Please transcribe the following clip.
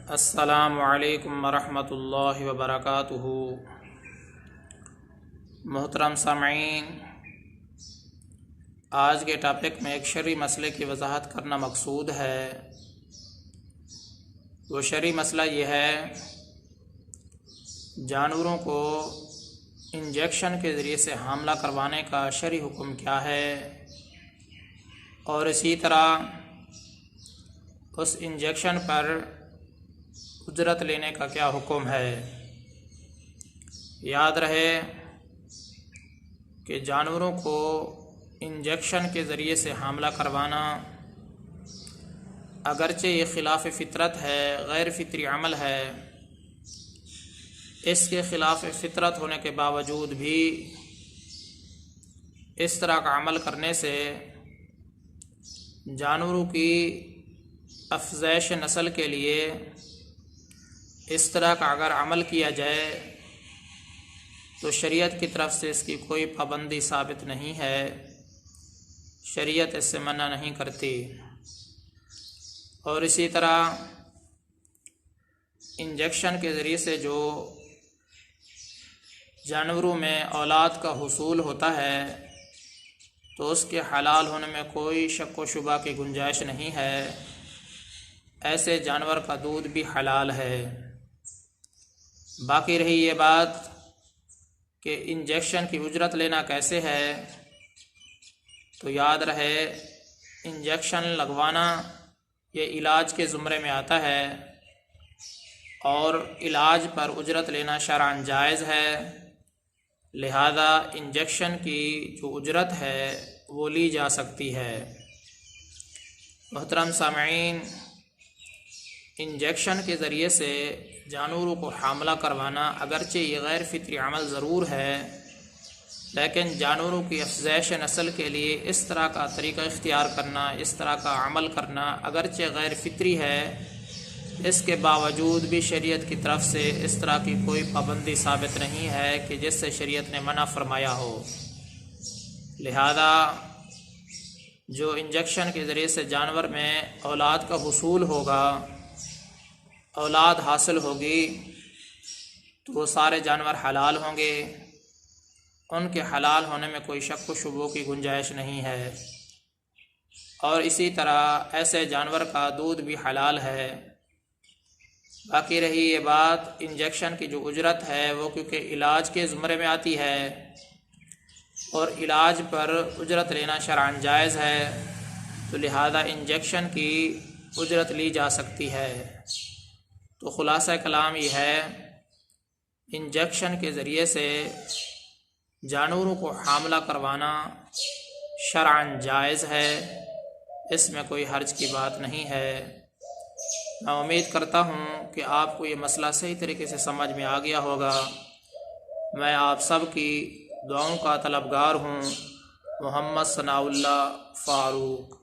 السلام علیکم ورحمۃ اللہ وبرکاتہ۔ محترم سامعین، آج کے ٹاپک میں ایک شرعی مسئلے کی وضاحت کرنا مقصود ہے۔ وہ شرعی مسئلہ یہ ہے، جانوروں کو انجیکشن کے ذریعے سے حاملہ کروانے کا شرعی حکم کیا ہے، اور اسی طرح اس انجیکشن پر اجرت لینے کا کیا حکم ہے۔ یاد رہے کہ جانوروں کو انجیکشن کے ذریعے سے حاملہ کروانا اگرچہ یہ خلاف فطرت ہے، غیر فطری عمل ہے، اس کے خلاف فطرت ہونے کے باوجود بھی اس طرح کا عمل کرنے سے جانوروں کی افزائش نسل کے لیے اس طرح کا اگر عمل کیا جائے تو شریعت کی طرف سے اس کی کوئی پابندی ثابت نہیں ہے، شریعت اس سے منع نہیں کرتی۔ اور اسی طرح انجیکشن کے ذریعے سے جو جانوروں میں اولاد کا حصول ہوتا ہے تو اس کے حلال ہونے میں کوئی شک و شبہ کی گنجائش نہیں ہے، ایسے جانور کا دودھ بھی حلال ہے۔ باقی رہی یہ بات کہ انجیکشن کی اجرت لینا کیسے ہے، تو یاد رہے انجیکشن لگوانا یہ علاج کے زمرے میں آتا ہے، اور علاج پر اجرت لینا شرعاً جائز ہے، لہذا انجیکشن کی جو اجرت ہے وہ لی جا سکتی ہے۔ محترم سامعین، انجیکشن کے ذریعے سے جانوروں کو حاملہ کروانا اگرچہ یہ غیر فطری عمل ضرور ہے، لیکن جانوروں کی افزائش نسل کے لیے اس طرح کا طریقہ اختیار کرنا، اس طرح کا عمل کرنا اگرچہ غیر فطری ہے، اس کے باوجود بھی شریعت کی طرف سے اس طرح کی کوئی پابندی ثابت نہیں ہے کہ جس سے شریعت نے منع فرمایا ہو۔ لہذا جو انجیکشن کے ذریعے سے جانور میں اولاد کا حصول ہوگا، اولاد حاصل ہوگی، تو وہ سارے جانور حلال ہوں گے، ان کے حلال ہونے میں کوئی شک و شبہ کی گنجائش نہیں ہے، اور اسی طرح ایسے جانور کا دودھ بھی حلال ہے۔ باقی رہی یہ بات انجیکشن کی جو اجرت ہے وہ کیونکہ علاج کے زمرے میں آتی ہے اور علاج پر اجرت لینا شرعاً جائز ہے، تو لہذا انجیکشن کی اجرت لی جا سکتی ہے۔ تو خلاصہ کلام یہ ہے، انجیکشن کے ذریعے سے جانوروں کو حاملہ کروانا شرعاً جائز ہے، اس میں کوئی حرج کی بات نہیں ہے۔ میں امید کرتا ہوں کہ آپ کو یہ مسئلہ صحیح طریقے سے سمجھ میں آ گیا ہوگا۔ میں آپ سب کی دعاؤں کا طلبگار ہوں۔ محمد ثناء اللہ فاروق۔